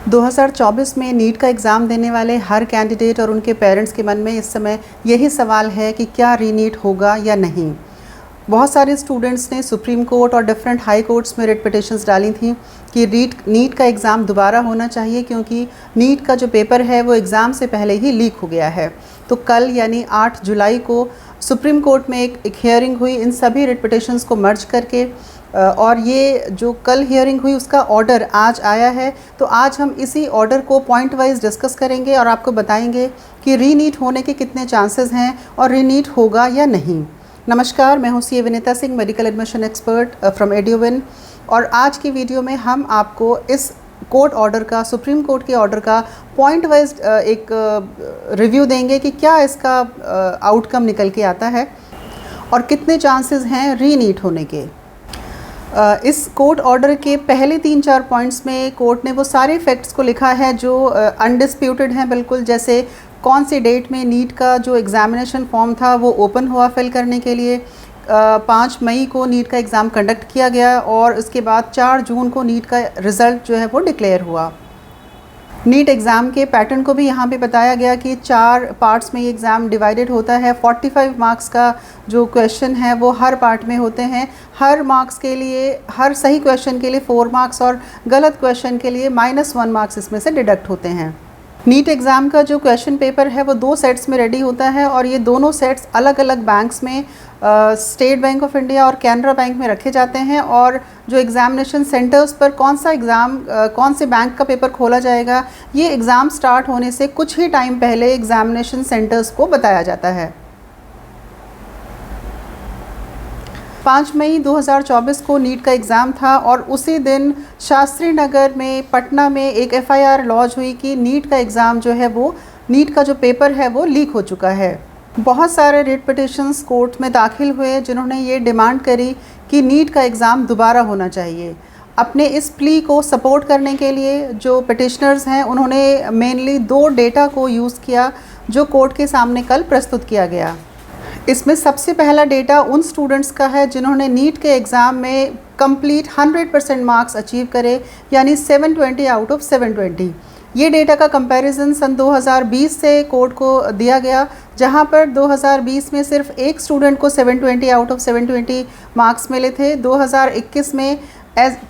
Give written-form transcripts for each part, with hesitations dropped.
2024 में नीट का एग्ज़ाम देने वाले हर कैंडिडेट और उनके पेरेंट्स के मन में इस समय यही सवाल है कि क्या रीनीट होगा या नहीं। बहुत सारे स्टूडेंट्स ने सुप्रीम कोर्ट और डिफरेंट हाई कोर्ट्स में रिट पिटिशंस डाली थी कि नीट का एग्ज़ाम दोबारा होना चाहिए, क्योंकि नीट का जो पेपर है वो एग्ज़ाम से पहले ही लीक हो गया है। तो कल यानी 8 जुलाई को सुप्रीम कोर्ट में एक हियरिंग हुई इन सभी रिट पिटिशंस को मर्ज करके, और ये जो कल हियरिंग हुई उसका ऑर्डर आज आया है। तो आज हम इसी ऑर्डर को पॉइंट वाइज डिस्कस करेंगे और आपको बताएंगे कि रीनीट होने के कितने चांसेस हैं और रीनीट होगा या नहीं। नमस्कार, मैं हूं C Vinita Singh, medical admission expert from Eduwin, और आज की वीडियो में हम आपको इस कोर्ट ऑर्डर का, सुप्रीम कोर्ट के ऑर्डर का पॉइंट वाइज एक रिव्यू देंगे कि क्या इसका आउटकम निकल के आता है और कितने चांसेस हैं रीनीट होने के। इस कोर्ट ऑर्डर के पहले 3-4 पॉइंट्स में कोर्ट ने वो सारे फैक्ट्स को लिखा है जो अनडिस्प्यूटेड हैं बिल्कुल, जैसे कौन सी डेट में नीट का जो एग्ज़ामिनेशन फॉर्म था वो ओपन हुआ फिल करने के लिए, 5 मई को नीट का एग्ज़ाम कंडक्ट किया गया और उसके बाद 4 जून को नीट का रिज़ल्ट जो है वो डिक्लेयर हुआ। नीट एग्ज़ाम के पैटर्न को भी यहाँ पे बताया गया कि 4 पार्ट्स में ये एग्ज़ाम डिवाइडेड होता है। 45 मार्क्स का जो क्वेश्चन है वो हर पार्ट में होते हैं। हर मार्क्स के लिए, हर सही क्वेश्चन के लिए 4 मार्क्स और गलत क्वेश्चन के लिए -1 मार्क्स इसमें से डिडक्ट होते हैं। नीट एग्ज़ाम का जो क्वेश्चन पेपर है वो 2 सेट्स में रेडी होता है और ये दोनों सेट्स अलग अलग बैंक्स में, स्टेट बैंक ऑफ इंडिया और कैनरा बैंक में रखे जाते हैं। और जो एग्ज़ामिनेशन सेंटर्स पर कौन सा एग्ज़ाम, कौन से बैंक का पेपर खोला जाएगा, ये एग्ज़ाम स्टार्ट होने से कुछ ही टाइम पहले एग्ज़ामिनेशन सेंटर्स को बताया जाता है। 5 मई 2024 को नीट का एग्ज़ाम था और उसी दिन शास्त्री नगर में, पटना में एक FIR लॉन्च हुई कि नीट का एग्ज़ाम जो है वो, नीट का जो पेपर है वो लीक हो चुका है। बहुत सारे रिट पिटिशंस कोर्ट में दाखिल हुए जिन्होंने ये डिमांड करी कि नीट का एग्ज़ाम दोबारा होना चाहिए। अपने इस प्ली को सपोर्ट करने के लिए जो पिटिशनर्स हैं उन्होंने मेनली 2 डेटा को यूज़ किया जो कोर्ट के सामने कल प्रस्तुत किया गया। इसमें सबसे पहला डेटा उन स्टूडेंट्स का है जिन्होंने नीट के एग्ज़ाम में कंप्लीट 100% मार्क्स अचीव करे, यानी 720 आउट ऑफ 720। ये डेटा का कंपैरिजन सन 2020 से कोर्ट को दिया गया, जहां पर 2020 में सिर्फ एक स्टूडेंट को 720 आउट ऑफ 720 मार्क्स मिले थे। 2021 में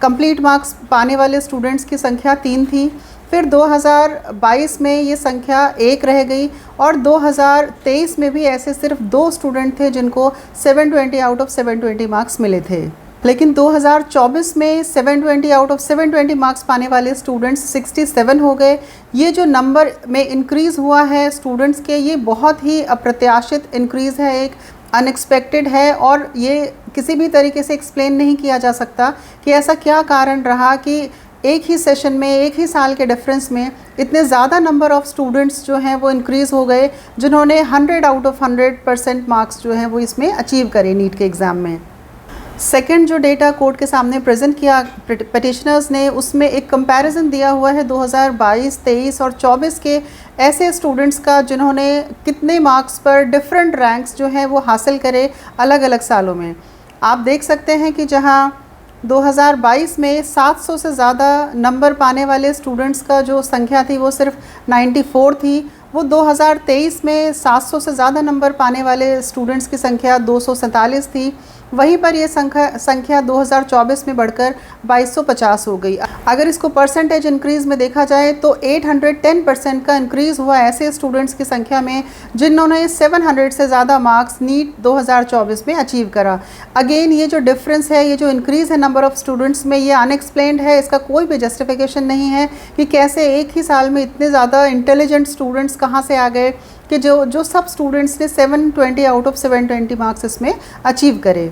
कंप्लीट मार्क्स पाने वाले स्टूडेंट्स की संख्या 3 थी। फिर 2022 में ये संख्या 1 रह गई और 2023 में भी ऐसे सिर्फ 2 स्टूडेंट थे जिनको 720 आउट ऑफ 720 मार्क्स मिले थे। लेकिन 2024 में 720 आउट ऑफ 720 मार्क्स पाने वाले स्टूडेंट्स 67 हो गए। ये जो नंबर में इंक्रीज़ हुआ है स्टूडेंट्स के, ये बहुत ही अप्रत्याशित इंक्रीज़ है, एक अनएक्सपेक्टेड है और ये किसी भी तरीके से एक्सप्लेन नहीं किया जा सकता कि ऐसा क्या कारण रहा कि एक ही सेशन में, एक ही साल के डिफरेंस में इतने ज़्यादा नंबर ऑफ़ स्टूडेंट्स जो हैं वो इंक्रीज़ हो गए, जिन्होंने 100 आउट ऑफ 100% मार्क्स जो हैं वो इसमें अचीव करे नीट के एग्ज़ाम में। सेकंड जो डेटा कोर्ट के सामने प्रेजेंट किया पिटिशनर्स ने, उसमें एक कंपैरिजन दिया हुआ है 2022, 23 और 24 के ऐसे स्टूडेंट्स का जिन्होंने कितने मार्क्स पर डिफरेंट रैंक्स जो हैं वो हासिल करे अलग अलग सालों में। आप देख सकते हैं कि जहां 2022 में 700 से ज़्यादा नंबर पाने वाले स्टूडेंट्स का जो संख्या थी वो सिर्फ 94 थी, वो 2023 में 700 से ज़्यादा नंबर पाने वाले स्टूडेंट्स की संख्या 247 थी। वहीं पर ये संख्या 2024 में बढ़कर 2250 हो गई। अगर इसको परसेंटेज इंक्रीज़ में देखा जाए तो 810% का इंक्रीज़ हुआ ऐसे स्टूडेंट्स की संख्या में जिन्होंने 700 से ज़्यादा मार्क्स नीट 2024 में अचीव करा। अगेन ये जो डिफरेंस है, ये जो इंक्रीज़ है नंबर ऑफ़ स्टूडेंट्स में, ये अनएक्सप्लेन्ड है। इसका कोई भी जस्टिफिकेशन नहीं है कि कैसे एक ही साल में इतने ज़्यादा इंटेलिजेंट स्टूडेंट्स कहाँ से आ गए कि जो सब स्टूडेंट्स ने 720 आउट ऑफ 720 मार्क्स इसमें अचीव करे।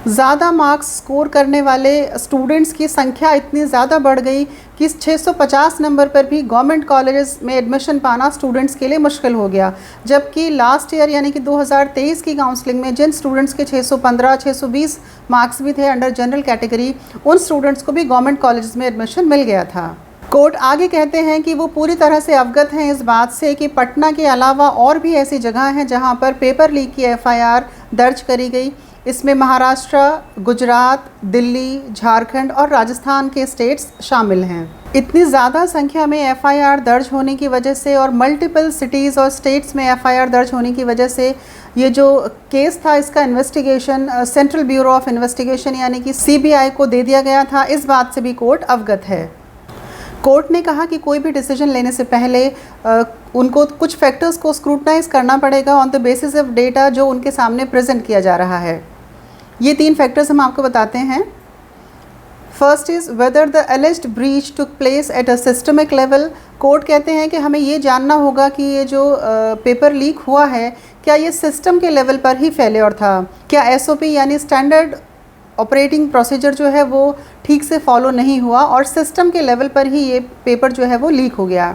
ज़्यादा मार्क्स स्कोर करने वाले स्टूडेंट्स की संख्या इतनी ज़्यादा बढ़ गई कि 650 नंबर पर भी गवर्नमेंट कॉलेजेस में एडमिशन पाना स्टूडेंट्स के लिए मुश्किल हो गया। जबकि लास्ट ईयर यानी कि 2023 की काउंसलिंग में जिन स्टूडेंट्स के 615, 620 मार्क्स भी थे अंडर जनरल कैटेगरी, उन स्टूडेंट्स को भी गवर्नमेंट कॉलेजेस में एडमिशन मिल गया था। कोर्ट आगे कहते हैं कि वो पूरी तरह से अवगत हैं इस बात से कि पटना के अलावा और भी ऐसी जगह हैं जहां पर पेपर लीक की FIR दर्ज करी गई। इसमें महाराष्ट्र, गुजरात, दिल्ली, झारखंड और राजस्थान के स्टेट्स शामिल हैं। इतनी ज़्यादा संख्या में एफआईआर दर्ज होने की वजह से और मल्टीपल सिटीज़ और स्टेट्स में एफआईआर दर्ज होने की वजह से ये जो केस था इसका investigation central bureau of investigation यानी कि सीबीआई को दे दिया गया था। इस बात से भी कोर्ट अवगत है। कोर्ट ने कहा कि कोई भी डिसीजन लेने से पहले उनको कुछ फैक्टर्स को स्क्रूटनाइज करना पड़ेगा on the basis of data जो उनके सामने प्रेजेंट किया जा रहा है। ये 3 फैक्टर्स हम आपको बताते हैं। First is whether the एलिज्ड breach took place at a systemic level. Court कहते हैं कि हमें ये जानना होगा कि ये जो पेपर लीक हुआ है क्या ये सिस्टम के लेवल पर ही फेलियर था, क्या एसओपी यानी स्टैंडर्ड ऑपरेटिंग प्रोसीजर जो है वो ठीक से फॉलो नहीं हुआ और सिस्टम के लेवल पर ही ये पेपर जो है वो लीक हो गया।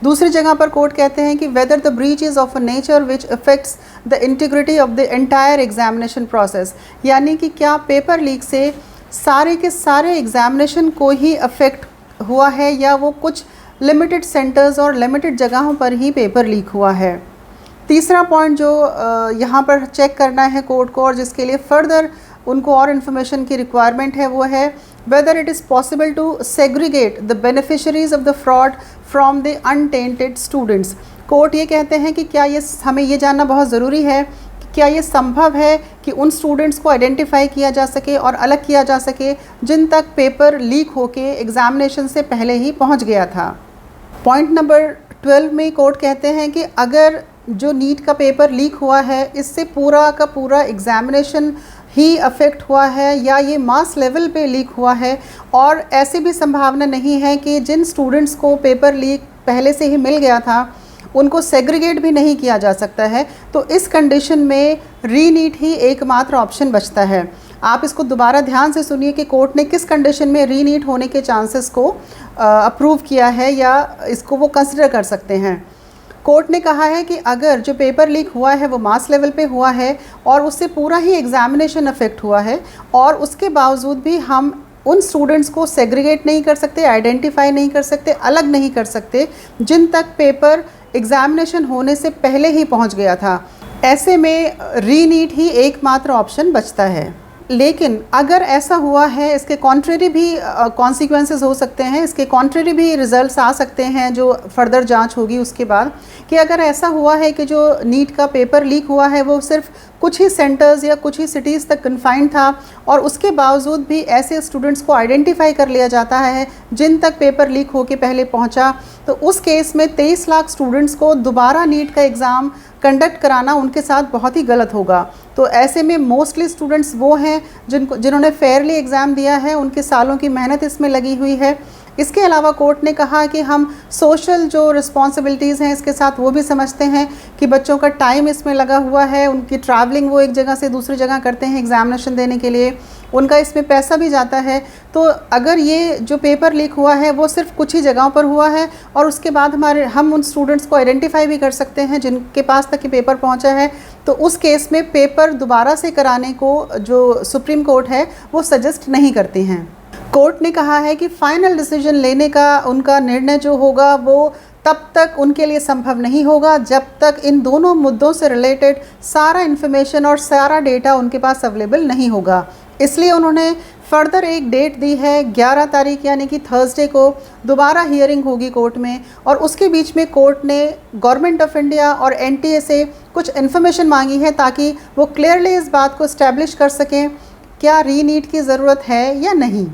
दूसरी जगह पर कोर्ट कहते हैं कि whether the breach is of a nature which affects the integrity of the entire examination process, यानी कि क्या पेपर लीक से सारे के सारे एग्जामिनेशन को ही अफेक्ट हुआ है या वो कुछ लिमिटेड सेंटर्स और लिमिटेड जगहों पर ही पेपर लीक हुआ है। तीसरा पॉइंट जो यहाँ पर चेक करना है कोर्ट को और जिसके लिए फर्दर उनको और इन्फॉर्मेशन की रिक्वायरमेंट है वो है whether it is possible to segregate the beneficiaries of the fraud from the untainted students. Court ये कहते हैं कि क्या ये हमें ये जानना बहुत ज़रूरी है कि क्या ये संभव है कि उन स्टूडेंट्स को आइडेंटिफाई किया जा सके और अलग किया जा सके जिन तक पेपर लीक होके एग्ज़ामिनेशन से पहले ही पहुंच गया था। पॉइंट नंबर 12 में कोर्ट कहते हैं कि अगर जो नीट का पेपर लीक हुआ है इससे पूरा का पूरा एग्ज़ामिनेशन ही अफेक्ट हुआ है या ये मास लेवल पे लीक हुआ है और ऐसी भी संभावना नहीं है कि जिन स्टूडेंट्स को पेपर लीक पहले से ही मिल गया था उनको सेग्रीगेट भी नहीं किया जा सकता है, तो इस कंडीशन में रीनीट ही एकमात्र ऑप्शन बचता है। आप इसको दोबारा ध्यान से सुनिए कि कोर्ट ने किस कंडीशन में रीनीट होने के चांसेस को अप्रूव किया है या इसको वो कंसिडर कर सकते हैं। कोर्ट ने कहा है कि अगर जो पेपर लीक हुआ है वो मास लेवल पे हुआ है और उससे पूरा ही एग्ज़ामिनेशन अफेक्ट हुआ है और उसके बावजूद भी हम उन स्टूडेंट्स को सेग्रीगेट नहीं कर सकते, आइडेंटिफाई नहीं कर सकते, अलग नहीं कर सकते जिन तक पेपर एग्ज़ामिनेशन होने से पहले ही पहुंच गया था, ऐसे में रीनीट ही एकमात्र ऑप्शन बचता है। लेकिन अगर ऐसा हुआ है इसके कॉन्ट्रेरी भी कॉन्सिक्वेंसेस हो सकते हैं, इसके कॉन्ट्रेरी भी रिजल्ट्स आ सकते हैं जो फर्दर जांच होगी उसके बाद, कि अगर ऐसा हुआ है कि जो नीट का पेपर लीक हुआ है वो सिर्फ कुछ ही सेंटर्स या कुछ ही सिटीज़ तक कन्फाइंड था और उसके बावजूद भी ऐसे स्टूडेंट्स को आइडेंटिफाई कर लिया जाता है जिन तक पेपर लीक होके पहले पहुंचा, तो उस केस में 23 लाख स्टूडेंट्स को दोबारा नीट का एग्ज़ाम कंडक्ट कराना उनके साथ बहुत ही गलत होगा। तो ऐसे में मोस्टली स्टूडेंट्स वो हैं जिन्होंने फेयरली एग्ज़ाम दिया है, उनके सालों की मेहनत इसमें लगी हुई है। इसके अलावा कोर्ट ने कहा कि हम सोशल जो रिस्पॉन्सिबिलिटीज़ हैं इसके साथ वो भी समझते हैं कि बच्चों का टाइम इसमें लगा हुआ है, उनकी ट्रैवलिंग वो एक जगह से दूसरी जगह करते हैं एग्ज़ामिनेशन देने के लिए, उनका इसमें पैसा भी जाता है। तो अगर ये जो पेपर लीक हुआ है वो सिर्फ कुछ ही जगहों पर हुआ है और उसके बाद हम उन स्टूडेंट्स को आइडेंटिफाई भी कर सकते हैं जिनके पास तक ये पेपर पहुंचा है, तो उस केस में पेपर दोबारा से कराने को जो सुप्रीम कोर्ट है वो सजेस्ट नहीं करती हैं। कोर्ट ने कहा है कि फाइनल डिसीजन लेने का उनका निर्णय जो होगा वो तब तक उनके लिए संभव नहीं होगा जब तक इन दोनों मुद्दों से रिलेटेड सारा इन्फॉर्मेशन और सारा डेटा उनके पास अवेलेबल नहीं होगा। इसलिए उन्होंने फर्दर एक डेट दी है 11 तारीख यानी कि थर्सडे को दोबारा हियरिंग होगी कोर्ट में और उसके बीच में कोर्ट ने गवर्नमेंट ऑफ इंडिया और एनटीए से कुछ इन्फॉर्मेशन मांगी है ताकि वो क्लियरली इस बात को इस्टेब्लिश कर सकें क्या रीनीट की ज़रूरत है या नहीं।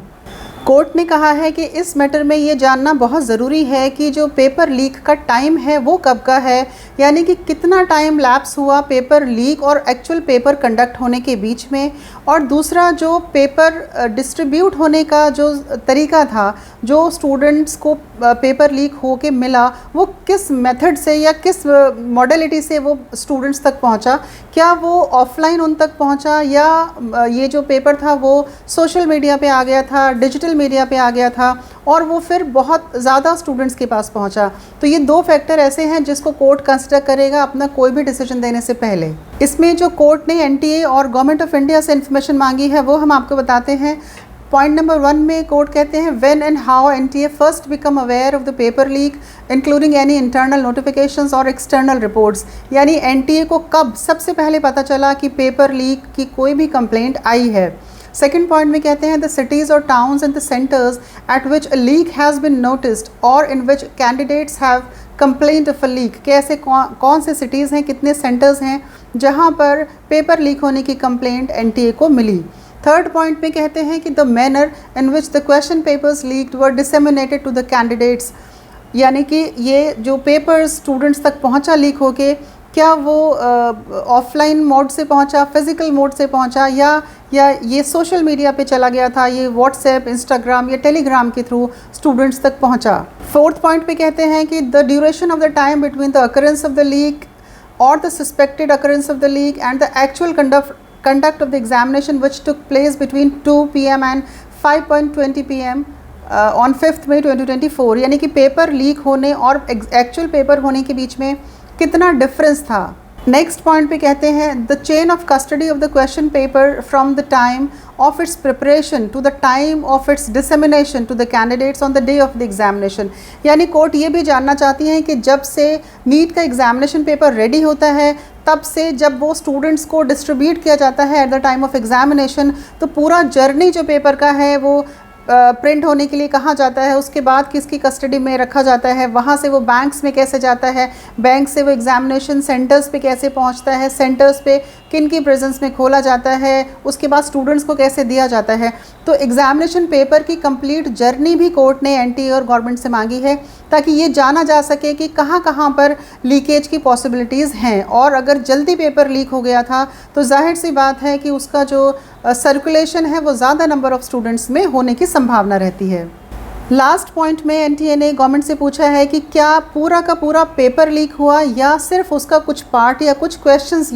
कोर्ट ने कहा है कि इस मैटर में ये जानना बहुत ज़रूरी है कि जो पेपर लीक का टाइम है वो कब का है, यानी कि कितना टाइम लैप्स हुआ पेपर लीक और एक्चुअल पेपर कंडक्ट होने के बीच में, और दूसरा जो पेपर डिस्ट्रीब्यूट होने का जो तरीका था, जो स्टूडेंट्स को पेपर लीक हो के मिला वो किस मेथड से या किस मॉडलिटी से वो स्टूडेंट्स तक पहुंचा, क्या वो ऑफलाइन उन तक पहुंचा या ये जो पेपर था वो सोशल मीडिया पे आ गया था, डिजिटल मीडिया पे आ गया था और वो फिर बहुत ज़्यादा स्टूडेंट्स के पास पहुंचा। तो ये दो फैक्टर ऐसे हैं जिसको कोर्ट कंसिडर करेगा अपना कोई भी डिसीजन देने से पहले। इसमें जो कोर्ट ने एनटीए और गवर्नमेंट ऑफ इंडिया से इन्फॉर्मेशन मांगी है वो हम आपको बताते हैं। पॉइंट नंबर 1 में कोर्ट कहते हैं when and how NTA first become aware of the paper leak including any internal notifications और एक्सटर्नल रिपोर्ट्स, यानी एनटीए को कब सबसे पहले पता चला कि पेपर लीक की कोई भी कंप्लेंट आई है। सेकेंड पॉइंट में कहते हैं द सिटीज़ और towns and the centres at which a leak has been noticed और in which candidates have complaint of a leak, कैसे कौन से सिटीज़ हैं, कितने सेंटर्स हैं जहां पर पेपर लीक होने की कंप्लेंट एनटीए को मिली। थर्ड पॉइंट में कहते हैं कि the manner in which the question papers leaked were disseminated to the candidates, यानी कि ये जो पेपर्स स्टूडेंट्स तक पहुंचा लीक होके, क्या वो ऑफलाइन मोड से पहुंचा, फिज़िकल मोड से पहुंचा, या ये सोशल मीडिया पे चला गया था, ये व्हाट्सएप, इंस्टाग्राम या टेलीग्राम के थ्रू स्टूडेंट्स तक पहुंचा। फोर्थ पॉइंट पे कहते हैं कि the duration of the time between the occurrence of the leak or the suspected occurrence of the leak and the actual conduct of the examination which took place between 2 p.m. and 5:20 p.m. On 5th May 2024, यानी कि paper leak होने और actual paper होने के बीच में कितना difference था। Next point पे कहते हैं the chain of custody of the question paper from the time of its preparation to the time of its dissemination to the candidates on the day of the examination, यानी court ये भी जानना चाहती हैं कि जब से नीट का एग्जामिनेशन पेपर रेडी होता है तब से जब वो स्टूडेंट्स को डिस्ट्रीब्यूट किया जाता है at the time of examination, तो पूरा जर्नी जो पेपर का है वो प्रिंट होने के लिए कहाँ जाता है, उसके बाद किसकी कस्टडी में रखा जाता है, वहाँ से वो बैंक्स में कैसे जाता है, बैंक से वो एग्जामिनेशन सेंटर्स पे कैसे पहुँचता है, सेंटर्स पे किन की प्रेजेंस में खोला जाता है, उसके बाद स्टूडेंट्स को कैसे दिया जाता है। तो एग्जामिनेशन पेपर की कंप्लीट जर्नी भी कोर्ट ने एनटीए और गवर्नमेंट से मांगी है ताकि ये जाना जा सके कि कहाँ कहाँ पर लीकेज की पॉसिबिलिटीज़ हैं, और अगर जल्दी पेपर लीक हो गया था तो जाहिर सी बात है कि उसका जो सर्कुलेशन है वो ज़्यादा नंबर ऑफ़ स्टूडेंट्स में होने की संभावना रहती है। लास्ट पॉइंट में एनटीए ने गवर्नमेंट से पूछा है कि क्या पूरा का पूरा पेपर लीक हुआ या सिर्फ उसका कुछ पार्ट या कुछ क्वेश्चंस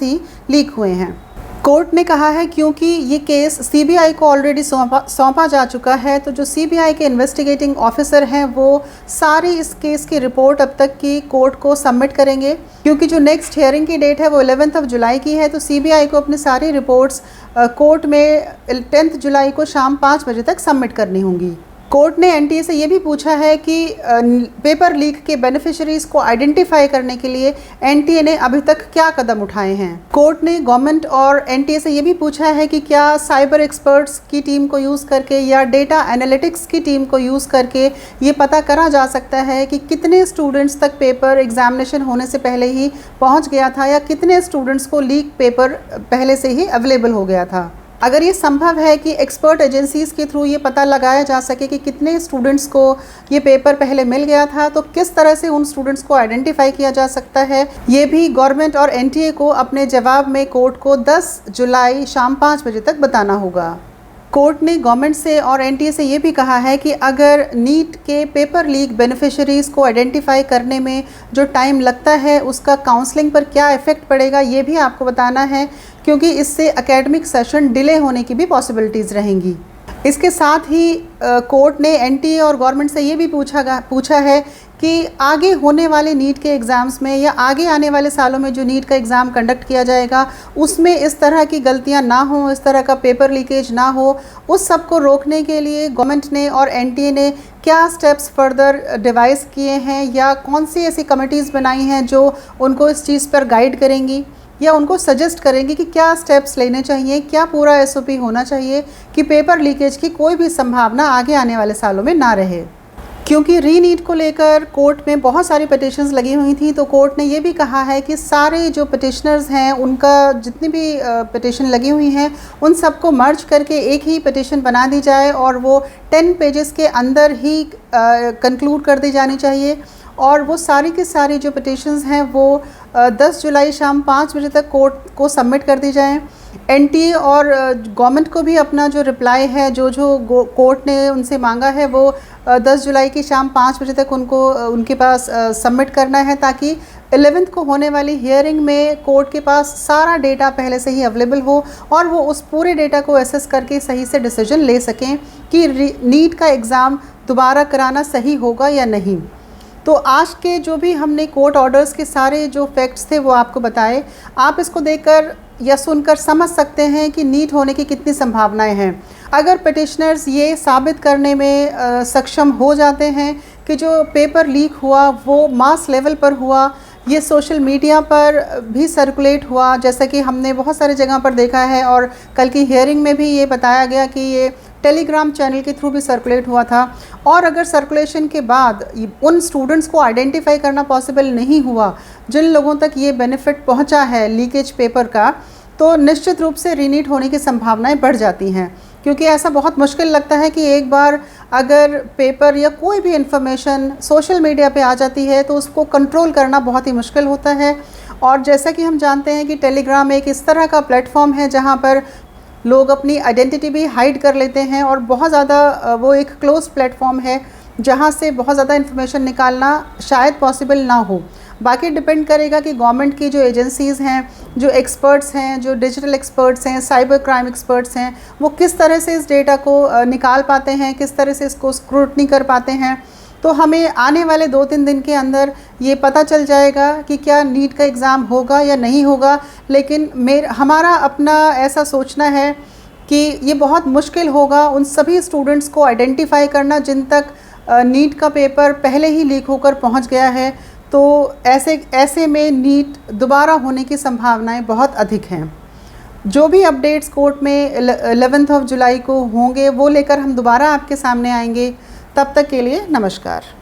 ही लीक हुए हैं। कोर्ट ने कहा है क्योंकि ये केस सीबीआई को ऑलरेडी सौंपा जा चुका है, तो जो सीबीआई के इन्वेस्टिगेटिंग ऑफिसर हैं वो सारी इस केस की रिपोर्ट अब तक की कोर्ट को सबमिट करेंगे। क्योंकि जो नेक्स्ट हियरिंग की डेट है वो 11 जुलाई की है, तो सीबीआई को अपनी सारी रिपोर्ट्स कोर्ट में 10 जुलाई को शाम 5 बजे तक सबमिट करनी होंगी। कोर्ट ने एनटीए से ये भी पूछा है कि पेपर लीक के बेनिफिशरीज को आइडेंटिफाई करने के लिए एनटीए ने अभी तक क्या कदम उठाए हैं। कोर्ट ने गवर्नमेंट और एनटीए से ये भी पूछा है कि क्या साइबर एक्सपर्ट्स की टीम को यूज़ करके या डेटा एनालिटिक्स की टीम को यूज़ करके ये पता करा जा सकता है कि कितने स्टूडेंट्स तक पेपर एग्जामिनेशन होने से पहले ही पहुँच गया था या कितने स्टूडेंट्स को लीक पेपर पहले से ही अवेलेबल हो गया था। अगर ये संभव है कि एक्सपर्ट एजेंसीज़ के थ्रू ये पता लगाया जा सके कि कितने स्टूडेंट्स को ये पेपर पहले मिल गया था, तो किस तरह से उन स्टूडेंट्स को आइडेंटिफाई किया जा सकता है, ये भी गवर्नमेंट और एनटीए को अपने जवाब में कोर्ट को 10 जुलाई शाम 5 बजे तक बताना होगा। कोर्ट ने गवर्नमेंट से और एनटीए से ये भी कहा है कि अगर नीट के पेपर लीक बेनिफिशरीज़ को आइडेंटिफाई करने में जो टाइम लगता है उसका काउंसलिंग पर क्या इफ़ेक्ट पड़ेगा ये भी आपको बताना है, क्योंकि इससे एकेडमिक सेशन डिले होने की भी पॉसिबिलिटीज़ रहेंगी। इसके साथ ही कोर्ट ने एनटीए और गवर्नमेंट से ये भी पूछा है कि आगे होने वाले नीट के एग्ज़ाम्स में या आगे आने वाले सालों में जो नीट का एग्ज़ाम कंडक्ट किया जाएगा उसमें इस तरह की गलतियां ना हो, इस तरह का पेपर लीकेज ना हो, उस सब को रोकने के लिए गवर्नमेंट ने और एनटीए ने क्या स्टेप्स फर्दर डिवाइस किए हैं या कौन सी ऐसी कमिटीज़ बनाई हैं जो उनको इस चीज़ पर गाइड करेंगी या उनको सजेस्ट करेंगे कि क्या स्टेप्स लेने चाहिए, क्या पूरा एसओपी होना चाहिए कि पेपर लीकेज की कोई भी संभावना आगे आने वाले सालों में ना रहे। क्योंकि रीनीट को लेकर कोर्ट में बहुत सारी पिटिशंस लगी हुई थी, तो कोर्ट ने ये भी कहा है कि सारे जो पिटिशनर्स हैं उनका जितनी भी पिटिशन लगी हुई हैं उन सबको मर्ज करके एक ही पिटिशन बना दी जाए और वो 10 पेजेस के अंदर ही कंक्लूड कर दी जानी चाहिए, और वो सारी की सारी जो पिटिशंस हैं वो 10 जुलाई शाम 5 बजे तक कोर्ट को सबमिट कर दी जाएँ। एनटीए और गवर्नमेंट को भी अपना जो रिप्लाई है जो कोर्ट ने उनसे मांगा है वो 10 जुलाई की शाम 5 बजे तक उनके पास सबमिट करना है, ताकि 11th को होने वाली हियरिंग में कोर्ट के पास सारा डेटा पहले से ही अवेलेबल हो और वो उस पूरे डेटा को एसेस करके सही से डिसीजन ले सकें कि नीट का एग्ज़ाम दोबारा कराना सही होगा या नहीं। तो आज के जो भी हमने कोर्ट ऑर्डर्स के सारे जो फैक्ट्स थे वो आपको बताए, आप इसको देखकर या सुनकर समझ सकते हैं कि नीट होने की कितनी संभावनाएं हैं। अगर पिटिशनर्स ये साबित करने में सक्षम हो जाते हैं कि जो पेपर लीक हुआ वो मास लेवल पर हुआ, ये सोशल मीडिया पर भी सर्कुलेट हुआ, जैसा कि हमने बहुत सारे जगह पर देखा है और कल की हियरिंग में भी ये बताया गया कि ये टेलीग्राम चैनल के थ्रू भी सर्कुलेट हुआ था, और अगर सर्कुलेशन के बाद उन स्टूडेंट्स को आइडेंटिफाई करना पॉसिबल नहीं हुआ जिन लोगों तक ये बेनिफिट पहुंचा है लीकेज पेपर का, तो निश्चित रूप से रीनीट होने की संभावनाएं बढ़ जाती हैं। क्योंकि ऐसा बहुत मुश्किल लगता है कि एक बार अगर पेपर या कोई भी इन्फॉर्मेशन सोशल मीडिया पे आ जाती है तो उसको कंट्रोल करना बहुत ही मुश्किल होता है। और जैसा कि हम जानते हैं कि टेलीग्राम एक इस तरह का प्लेटफॉर्म है जहां पर लोग अपनी आइडेंटिटी भी हाइड कर लेते हैं, और बहुत ज़्यादा वो एक क्लोज प्लेटफॉर्म है जहां से बहुत ज़्यादा इन्फॉर्मेशन निकालना शायद पॉसिबल ना हो। बाकी डिपेंड करेगा कि गवर्नमेंट की जो एजेंसीज़ हैं, जो एक्सपर्ट्स हैं, जो डिजिटल एक्सपर्ट्स हैं, साइबर क्राइम एक्सपर्ट्स हैं, वो किस तरह से इस डेटा को निकाल पाते हैं, किस तरह से इसको स्क्रूटनी कर पाते हैं। तो हमें आने वाले 2-3 दिन के अंदर ये पता चल जाएगा कि क्या नीट का एग्ज़ाम होगा या नहीं होगा। लेकिन हमारा अपना ऐसा सोचना है कि ये बहुत मुश्किल होगा उन सभी स्टूडेंट्स को आइडेंटिफाई करना जिन तक नीट का पेपर पहले ही लीक होकर पहुंच गया है। तो ऐसे में नीट दोबारा होने की संभावनाएं बहुत अधिक हैं। जो भी अपडेट्स कोर्ट में 11 जुलाई को होंगे वो लेकर हम दोबारा आपके सामने आएंगे। तब तक के लिए नमस्कार।